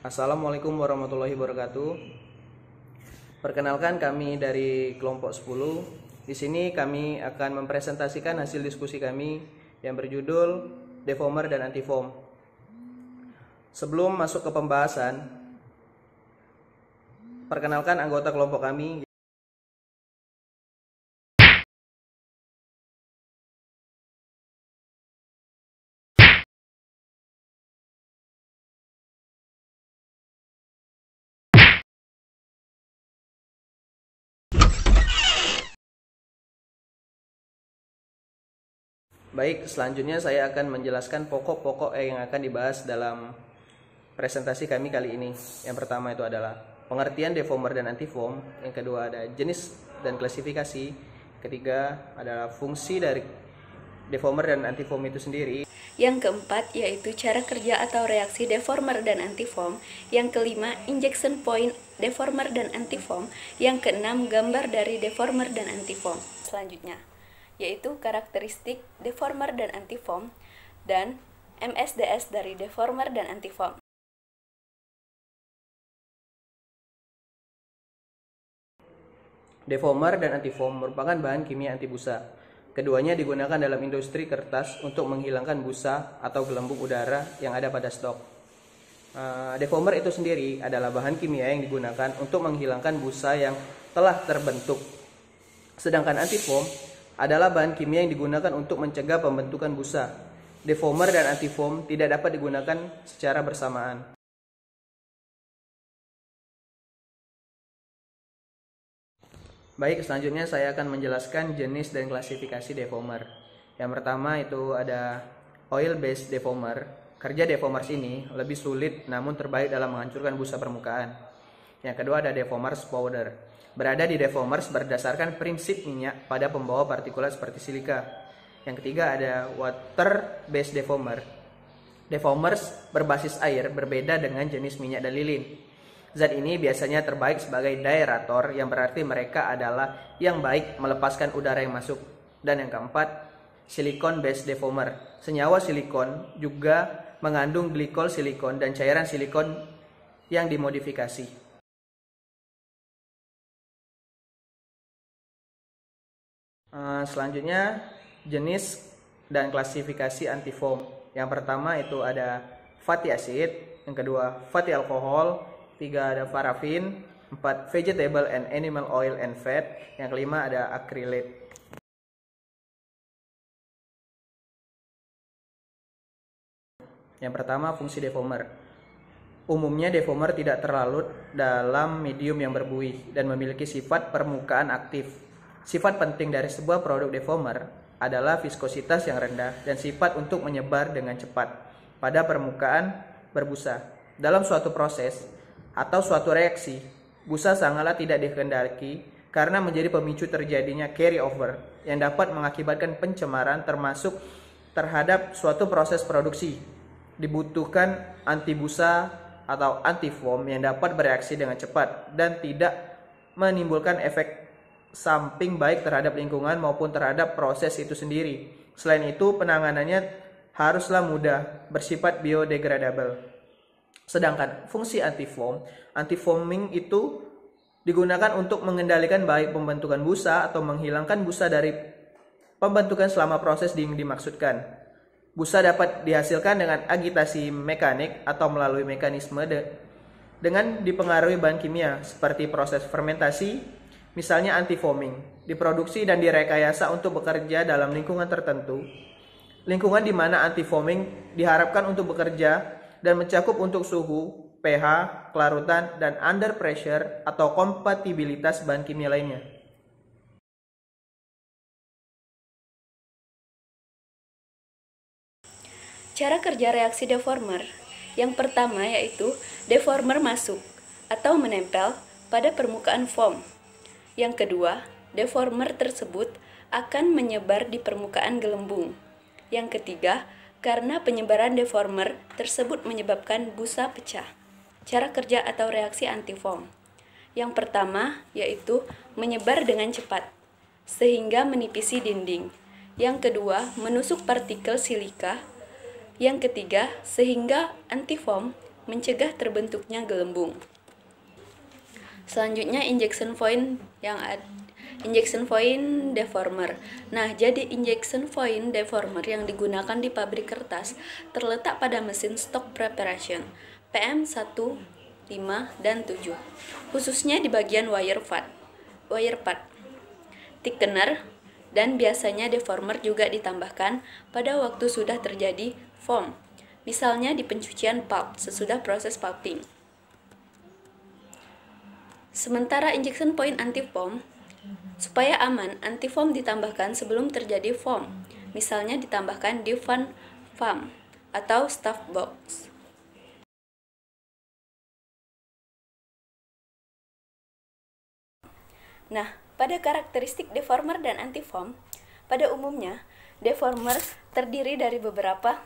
Assalamualaikum warahmatullahi wabarakatuh. Perkenalkan, kami dari kelompok 10. Di sini kami akan mempresentasikan hasil diskusi kami yang berjudul deformer dan antiform. Sebelum masuk ke pembahasan, perkenalkan anggota kelompok kami. Baik, selanjutnya saya akan menjelaskan pokok-pokok yang akan dibahas dalam presentasi kami kali ini. Yang pertama itu adalah pengertian deformer dan antiform. Yang kedua ada jenis dan klasifikasi. Ketiga adalah fungsi dari deformer dan antiform itu sendiri. Yang keempat yaitu cara kerja atau reaksi deformer dan antiform. Yang kelima, injection point deformer dan antiform. Yang keenam, gambar dari deformer dan antiform. Selanjutnya yaitu karakteristik deformer dan antiform dan MSDS dari deformer dan antiform. Deformer dan antiform merupakan bahan kimia anti busa. Keduanya digunakan dalam industri kertas untuk menghilangkan busa atau gelembung udara yang ada pada stok. Deformer itu sendiri adalah bahan kimia yang digunakan untuk menghilangkan busa yang telah terbentuk. Sedangkan antiform adalah bahan kimia yang digunakan untuk mencegah pembentukan busa. Deformer dan antiform tidak dapat digunakan secara bersamaan. Baik, selanjutnya saya akan menjelaskan jenis dan klasifikasi deformer. Yang pertama itu ada oil based deformer. Kerja deformers ini lebih sulit namun terbaik dalam menghancurkan busa permukaan. Yang kedua ada deformers powder. Berada di deformers berdasarkan prinsip minyak pada pembawa partikulat seperti silika. Yang ketiga ada water based deformer. Deformers berbasis air berbeda dengan jenis minyak dan lilin. Zat ini biasanya terbaik sebagai diaerator, yang berarti mereka adalah yang baik melepaskan udara yang masuk. Dan yang keempat, silicon based deformer. Senyawa silikon juga mengandung glikol silikon dan cairan silikon yang dimodifikasi. Selanjutnya jenis dan klasifikasi antiform. Yang pertama itu ada fatty acid, yang kedua fatty alcohol, tiga ada parafin, empat vegetable and animal oil and fat, yang kelima ada acrylate. Yang pertama, fungsi deformer. Umumnya deformer tidak terlarut dalam medium yang berbuih dan memiliki sifat permukaan aktif. Sifat penting dari sebuah produk deformer adalah viskositas yang rendah dan sifat untuk menyebar dengan cepat pada permukaan berbusa. Dalam suatu proses atau suatu reaksi, busa sangatlah tidak dikendaki karena menjadi pemicu terjadinya carryover yang dapat mengakibatkan pencemaran termasuk terhadap suatu proses produksi. Dibutuhkan anti busa atau antiform yang dapat bereaksi dengan cepat dan tidak menimbulkan efek samping baik terhadap lingkungan maupun terhadap proses itu sendiri. Selain itu, penanganannya haruslah mudah, bersifat biodegradable. Sedangkan fungsi antifoaming itu digunakan untuk mengendalikan baik pembentukan busa atau menghilangkan busa dari pembentukan selama proses yang dimaksudkan. Busa dapat dihasilkan dengan agitasi mekanik atau melalui mekanisme dengan dipengaruhi bahan kimia seperti proses fermentasi. Misalnya antifoaming, diproduksi dan direkayasa untuk bekerja dalam lingkungan tertentu. Lingkungan di mana antifoaming diharapkan untuk bekerja dan mencakup untuk suhu, pH, kelarutan, dan under pressure atau kompatibilitas bahan kimia lainnya. Cara kerja reaksi deformer. Yang pertama yaitu deformer masuk atau menempel pada permukaan foam. Yang kedua, deformer tersebut akan menyebar di permukaan gelembung. Yang ketiga, karena penyebaran deformer tersebut menyebabkan busa pecah. Cara kerja atau reaksi antiform. Yang pertama yaitu menyebar dengan cepat sehingga menipisi dinding. Yang kedua, menusuk partikel silika. Yang ketiga, sehingga antiform mencegah terbentuknya gelembung. Selanjutnya injection point deformer. Nah, jadi injection point deformer yang digunakan di pabrik kertas terletak pada mesin stock preparation PM1, 5, dan 7, khususnya di bagian wire part, thickener, dan biasanya deformer juga ditambahkan pada waktu sudah terjadi foam, misalnya di pencucian pulp sesudah proses pulping. Sementara injection point anti-foam, supaya aman, anti-foam ditambahkan sebelum terjadi foam, misalnya ditambahkan di fan foam atau stuff box. Nah, pada karakteristik deformer dan anti-foam, pada umumnya, deformer terdiri dari beberapa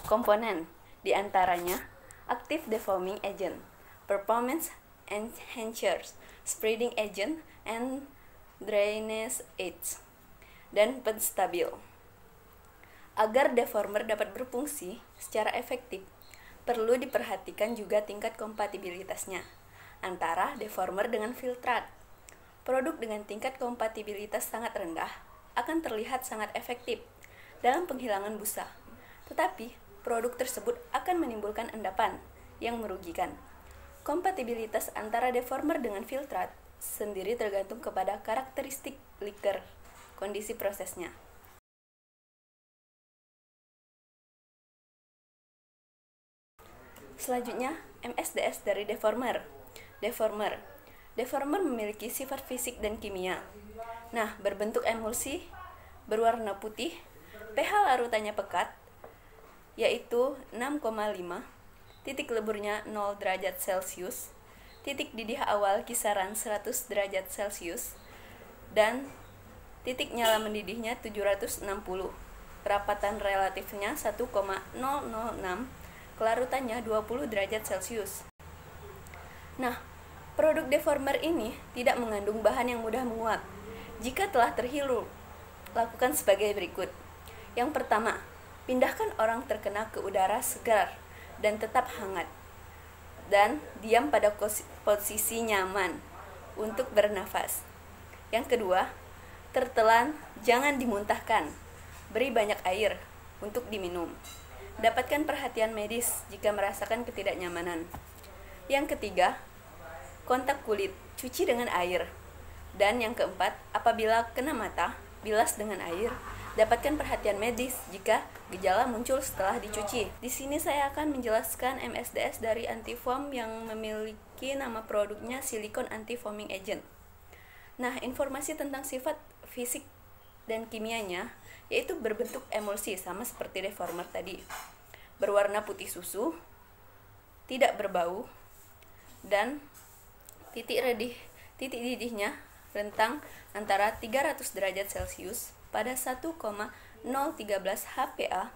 komponen, di antaranya active deforming agent, performance enhancers, spreading agent, and drainage aids, dan penstabil. Agar deformer dapat berfungsi secara efektif, perlu diperhatikan juga tingkat kompatibilitasnya antara deformer dengan filtrat. Produk dengan tingkat kompatibilitas sangat rendah akan terlihat sangat efektif dalam penghilangan busa, tetapi produk tersebut akan menimbulkan endapan yang merugikan. Kompatibilitas antara deformer dengan filtrat sendiri tergantung kepada karakteristik liker, kondisi prosesnya. Selanjutnya, MSDS dari deformer. Deformer memiliki sifat fisik dan kimia. Nah, berbentuk emulsi, berwarna putih, pH larutannya pekat, yaitu 6,5, titik leburnya 0 derajat Celcius, titik didih awal kisaran 100 derajat Celcius, dan titik nyala mendidihnya 760, kerapatan relatifnya 1,006, kelarutannya 20 derajat Celcius. Nah, produk deformer ini tidak mengandung bahan yang mudah menguap. Jika telah terhirup, lakukan sebagai berikut. Yang pertama, pindahkan orang terkena ke udara segar dan tetap hangat, dan diam pada posisi nyaman untuk bernafas. Yang kedua, tertelan jangan dimuntahkan, beri banyak air untuk diminum. Dapatkan perhatian medis jika merasakan ketidaknyamanan. Yang ketiga, kontak kulit, cuci dengan air. Dan yang keempat, apabila kena mata, bilas dengan air. Dapatkan perhatian medis jika gejala muncul setelah dicuci. Di sini saya akan menjelaskan MSDS dari anti-foam yang memiliki nama produknya silikon anti-foaming agent. Nah, informasi tentang sifat fisik dan kimianya yaitu berbentuk emulsi sama seperti deformer tadi. Berwarna putih susu, tidak berbau, dan titik didihnya rentang antara 300 derajat Celcius pada 1,013 HPA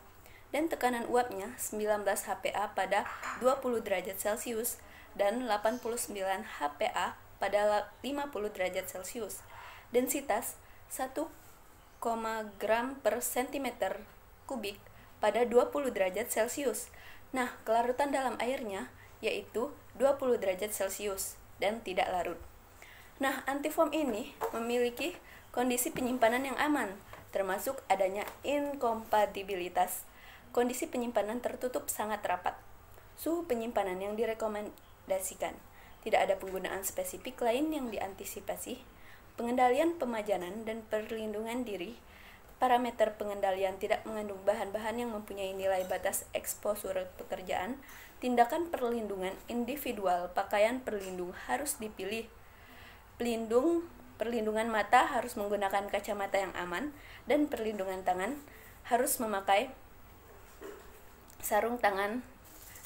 dan tekanan uapnya 19 HPA pada 20 derajat Celcius dan 89 HPA pada 50 derajat Celcius. Densitas 1, gram per centimeter kubik pada 20 derajat Celcius. Nah, kelarutan dalam airnya yaitu 20 derajat Celcius dan tidak larut. Nah, antifoam ini memiliki kondisi penyimpanan yang aman, termasuk adanya inkompatibilitas. Kondisi penyimpanan tertutup sangat rapat. Suhu penyimpanan yang direkomendasikan. Tidak ada penggunaan spesifik lain yang diantisipasi. Pengendalian pemajanan dan perlindungan diri. Parameter pengendalian tidak mengandung bahan-bahan yang mempunyai nilai batas eksposur pekerjaan. Tindakan perlindungan individual, pakaian perlindung harus dipilih. Perlindungan mata harus menggunakan kacamata yang aman, dan perlindungan tangan harus memakai sarung tangan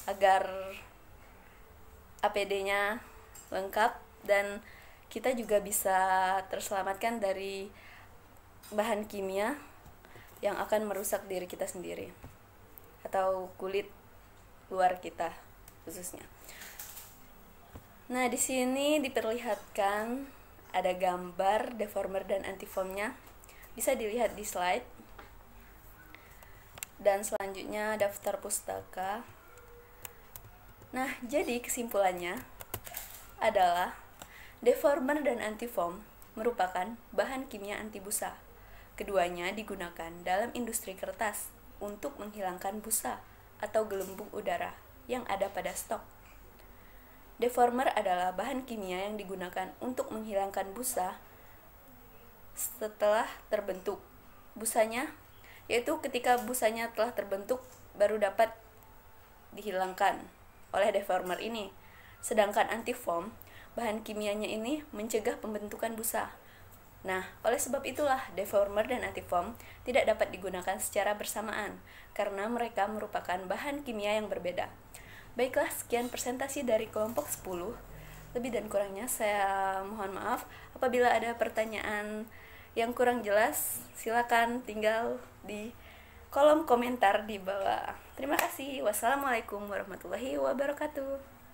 agar APD-nya lengkap dan kita juga bisa terselamatkan dari bahan kimia yang akan merusak diri kita sendiri atau kulit luar kita khususnya. Nah, di sini diperlihatkan ada gambar deformer dan antifoamnya. Bisa dilihat di slide. Dan selanjutnya daftar pustaka. Nah, jadi kesimpulannya adalah deformer dan antifoam merupakan bahan kimia anti busa. Keduanya digunakan dalam industri kertas untuk menghilangkan busa atau gelembung udara yang ada pada stok. Deformer adalah bahan kimia yang digunakan untuk menghilangkan busa setelah terbentuk. Busanya, yaitu ketika busanya telah terbentuk baru dapat dihilangkan oleh deformer ini. Sedangkan antifoam, bahan kimianya ini mencegah pembentukan busa. Nah, oleh sebab itulah deformer dan antifoam tidak dapat digunakan secara bersamaan karena mereka merupakan bahan kimia yang berbeda. Baiklah, sekian presentasi dari kelompok 10. Lebih dan kurangnya saya mohon maaf. Apabila ada pertanyaan yang kurang jelas, silakan tinggal di kolom komentar di bawah. Terima kasih. Wassalamualaikum warahmatullahi wabarakatuh.